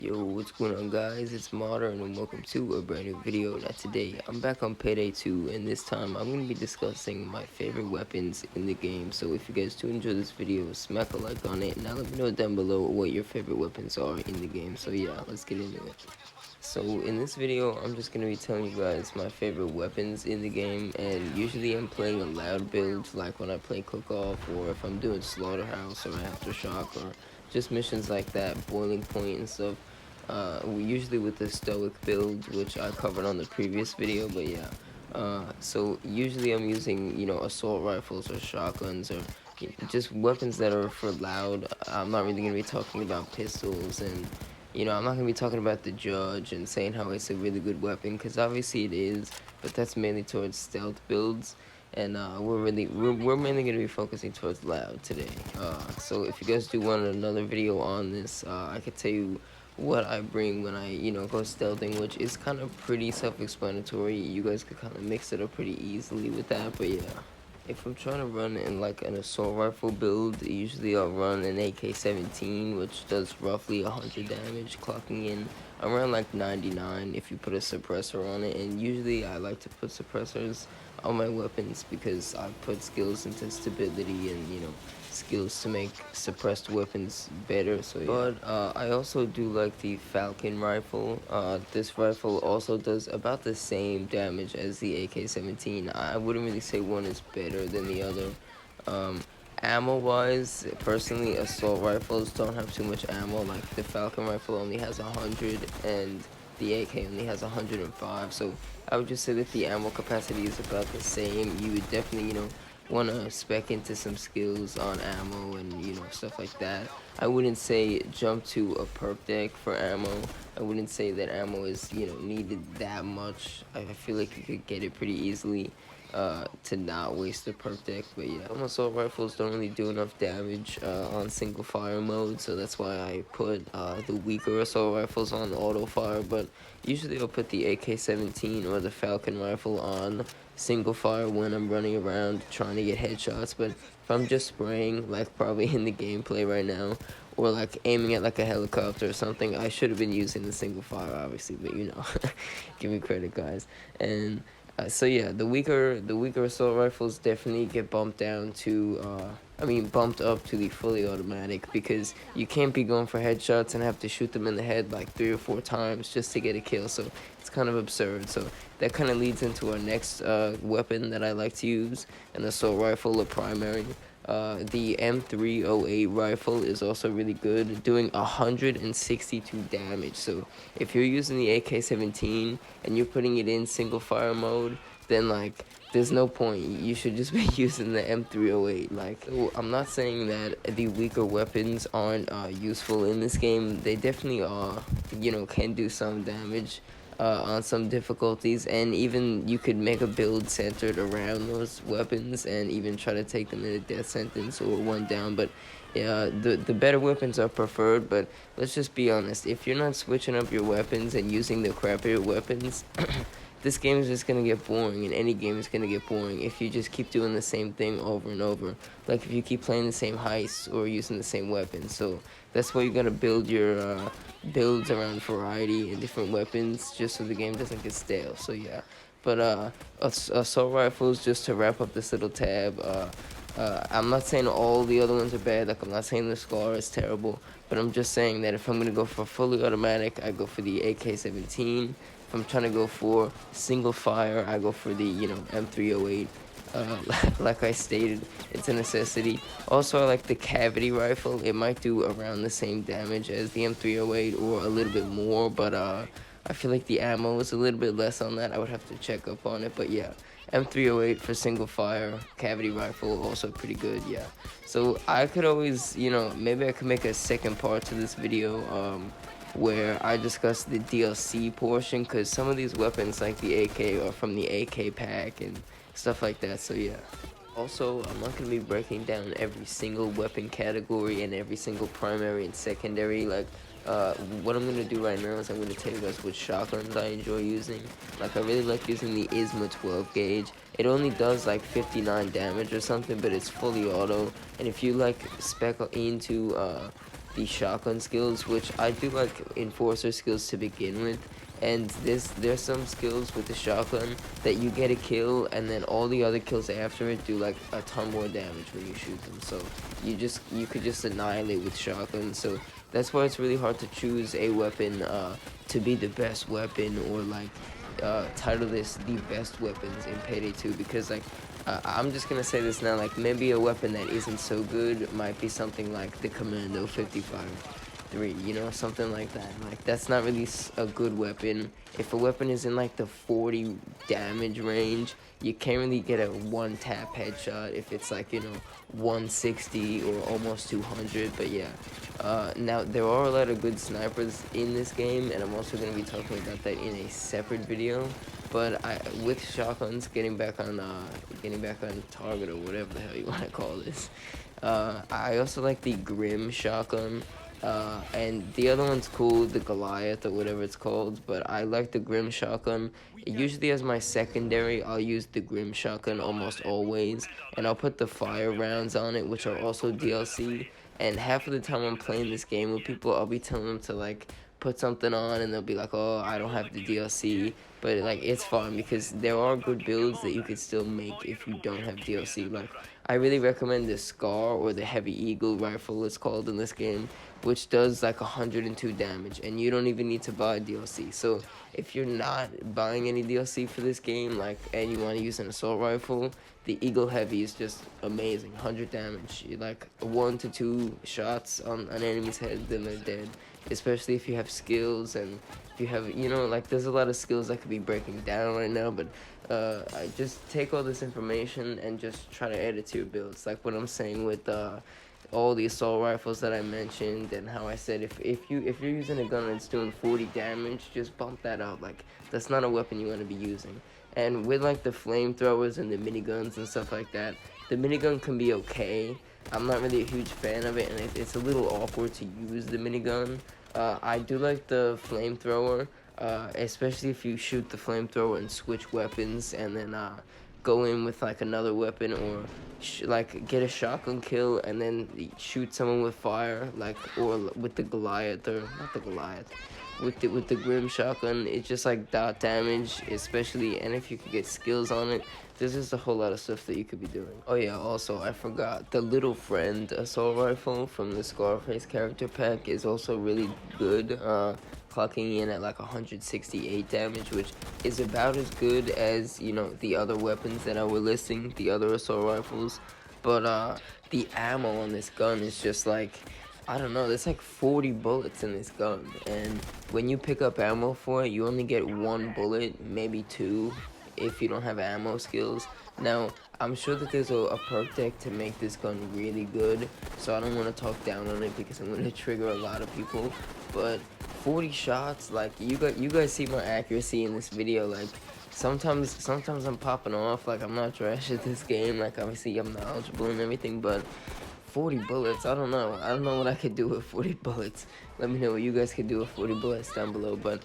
Yo, what's going on, guys? It's Modern and welcome to a brand new video. Now today I'm back on Payday 2, and this time I'm going to be discussing my favorite weapons in the game. So if you guys do enjoy this video, smack a like on it. Now let me know down below what your favorite weapons are in the game. So yeah, let's get into it. So in this video I'm just going to be telling you guys my favorite weapons in the game, and usually I'm playing a loud build like when I play cook-off, or if I'm doing slaughterhouse or aftershock, or just missions like that, boiling point and stuff. Usually with the stoic build, which I covered on the previous video, but yeah. So usually I'm using, assault rifles or shotguns, or just weapons that are for loud. I'm not really going to be talking about pistols, and I'm not going to be talking about the Judge and saying how it's a really good weapon, because obviously it is, but that's mainly towards stealth builds. And we're mainly going to be focusing towards loud today. So if you guys do want another video on this, I could tell you what I bring when I go stealthing, which is kind of pretty self-explanatory. You guys could kind of mix it up pretty easily with that, but yeah. If I'm trying to run in like an assault rifle build, usually I'll run an AK-17, which does roughly 100 damage, clocking in around like 99 if you put a suppressor on it. And usually I like to put suppressors on my weapons because I put skills into stability and skills to make suppressed weapons better. So yeah. But I also do like the Falcon rifle. This rifle also does about the same damage as the AK-17. I wouldn't really say one is better than the other. Ammo wise, personally, assault rifles don't have too much ammo. Like the Falcon rifle only has 100 and the AK only has 105. So I would just say that the ammo capacity is about the same. You would definitely want to spec into some skills on ammo and stuff like that. I wouldn't say jump to a perp deck for ammo. I wouldn't say that ammo is needed that much. I feel like you could get it pretty easily to not waste the perp deck. But yeah, some assault rifles don't really do enough damage on single fire mode, so that's why I put the weaker assault rifles on auto fire. But usually I'll put the AK-17 or the Falcon rifle on single fire when I'm running around trying to get headshots. But if I'm just spraying, like probably in the gameplay right now, or like aiming at like a helicopter or something, I should have been using the single fire, obviously, but give me credit, guys. And so yeah, the weaker assault rifles definitely get bumped down to bumped up to the fully automatic, because you can't be going for headshots and have to shoot them in the head like 3 or 4 times just to get a kill. So it's kind of absurd. So that kind of leads into our next weapon that I like to use, an assault rifle, a primary. The M308 rifle is also really good, doing 162 damage. So if you're using the AK-17 and you're putting it in single fire mode, then like there's no point. You should just be using the M308. Like, I'm not saying that the weaker weapons aren't useful in this game. They definitely are, can do some damage on some difficulties, and even you could make a build centered around those weapons and even try to take them in a death sentence or one down. But yeah, the better weapons are preferred. But let's just be honest, if you're not switching up your weapons and using the crappier weapons, this game is just gonna get boring, and any game is gonna get boring if you just keep doing the same thing over and over. Like if you keep playing the same heists or using the same weapons. So that's why you gotta build your builds around variety and different weapons, just so the game doesn't get stale. So yeah, but assault rifles, just to wrap up this little tab. I'm not saying all the other ones are bad. Like, I'm not saying the Scar is terrible, but I'm just saying that if I'm gonna go for fully automatic, I go for the AK-17. If I'm trying to go for single fire, I go for the M308. Like I stated, it's a necessity. Also, I like the cavity rifle. It might do around the same damage as the M308 or a little bit more, but I feel like the ammo is a little bit less on that. I would have to check up on it, but yeah, M308 for single fire, cavity rifle, also pretty good. Yeah, so I could always, maybe I could make a second part to this video where I discuss the DLC portion, because some of these weapons like the AK are from the AK pack and stuff like that. So yeah. Also, I'm not going to be breaking down every single weapon category and every single primary and secondary. Like, what I'm going to do right now is I'm going to tell you guys what shotguns I enjoy using. Like, I really like using the ISMA 12 gauge. It only does like 59 damage or something, but it's fully auto. And if you like spec into the shotgun skills, which I do like enforcer skills to begin with. And there's some skills with the shotgun that you get a kill, and then all the other kills after it do like a ton more damage when you shoot them. So you could just annihilate with shotgun. So that's why it's really hard to choose a weapon to be the best weapon, or like title this the best weapons in Payday 2, because like I'm just gonna say this now, like maybe a weapon that isn't so good might be something like the Commando 55-3, you know, something like that. Like that's not really a good weapon. If a weapon is in like the 40 damage range, you can't really get a one tap headshot if it's like, you know, 160 or almost 200. But yeah, now there are a lot of good snipers in this game, and I'm also going to be talking about that in a separate video. But with shotguns, getting back on target, or whatever the hell you want to call this, I also like the Grim shotgun. And the other one's cool, the Goliath or whatever it's called, but I like the Grim shotgun. Usually as my secondary, I'll use the Grim shotgun almost always, and I'll put the fire rounds on it, which are also DLC. And half of the time I'm playing this game with people, I'll be telling them to like put something on, and they'll be like, oh, I don't have the DLC. But like it's fun because there are good builds that you could still make if you don't have DLC. Like I really recommend the Scar, or the Heavy Eagle rifle it's called in this game, which does like 102 damage, and you don't even need to buy DLC. So if you're not buying any DLC for this game, like, and you want to use an assault rifle, the Eagle Heavy is just amazing. 100 damage, like 1 to 2 shots on an enemy's head, then they're dead. Especially if you have skills, and if you have, you know, like there's a lot of skills that could be breaking down right now, but I just take all this information and just try to add it to your builds, like what I'm saying with all the assault rifles that I mentioned, and how I said if you're using a gun that's doing 40 damage, just bump that up. Like that's not a weapon you want to be using. And with like the flamethrowers and the miniguns and stuff like that, the minigun can be okay. I'm not really a huge fan of it, and it's a little awkward to use the minigun. I do like the flamethrower, especially if you shoot the flamethrower and switch weapons, and then go in with like another weapon, or like get a shotgun kill and then shoot someone with fire, like, or with the Goliath, or not the Goliath, with the Grim shotgun. It's just like dot damage, especially, and if you could get skills on it, there's just a whole lot of stuff that you could be doing. Oh yeah, also I forgot, the Little Friend assault rifle from the Scarface character pack is also really good, clocking in at like 168 damage, which is about as good as, you know, the other weapons that I were listing, the other assault rifles. But the ammo on this gun is just like, I don't know, there's like 40 bullets in this gun, and when you pick up ammo for it, you only get 1 bullet, maybe 2, if you don't have ammo skills. Now, I'm sure that there's a perk deck to make this gun really good, so I don't want to talk down on it because I'm going to trigger a lot of people, but 40 shots, like, you guys see my accuracy in this video. Like, sometimes I'm popping off, like, I'm not trash at this game, like, obviously I'm knowledgeable and everything, but 40 bullets, I don't know what I could do with 40 bullets. Let me know what you guys could do with 40 bullets down below. But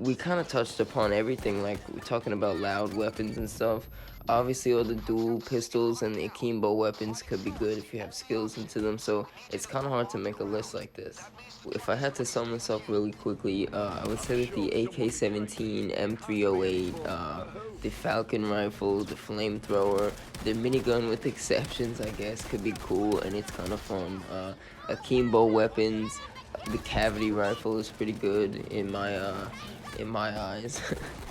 we kind of touched upon everything, like we're talking about loud weapons and stuff. Obviously all the dual pistols and the akimbo weapons could be good if you have skills into them, so it's kind of hard to make a list like this. If I had to sum this up really quickly, I would say that the AK-17, M308, the Falcon rifle, the flamethrower, the minigun with exceptions, I guess, could be cool, and it's kind of fun. Akimbo weapons, the cavity rifle is pretty good in my eyes.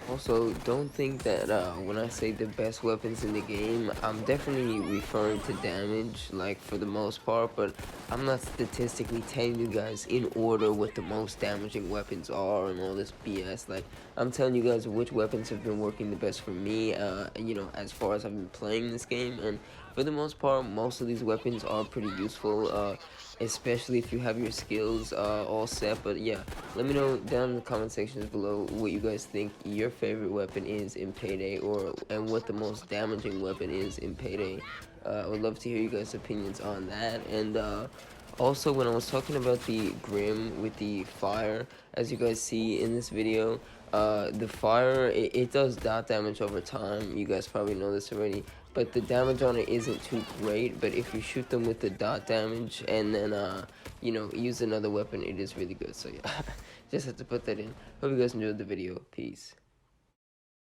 Also, don't think that when I say the best weapons in the game, I'm definitely referring to damage, like, for the most part, but I'm not statistically telling you guys in order what the most damaging weapons are and all this BS. Like, I'm telling you guys which weapons have been working the best for me, you know, as far as I've been playing this game, and for the most part, most of these weapons are pretty useful, especially if you have your skills all set. But yeah, let me know down in the comment sections below what you guys think your favorite weapon is in Payday, and what the most damaging weapon is in Payday. I would love to hear you guys' opinions on that. And also, when I was talking about the Grim with the fire, as you guys see in this video, the fire, it does dot damage over time. You guys probably know this already, but the damage on it isn't too great. But if you shoot them with the dot damage and then you know, use another weapon, it is really good. So yeah, just have to put that in. Hope you guys enjoyed the video. Peace.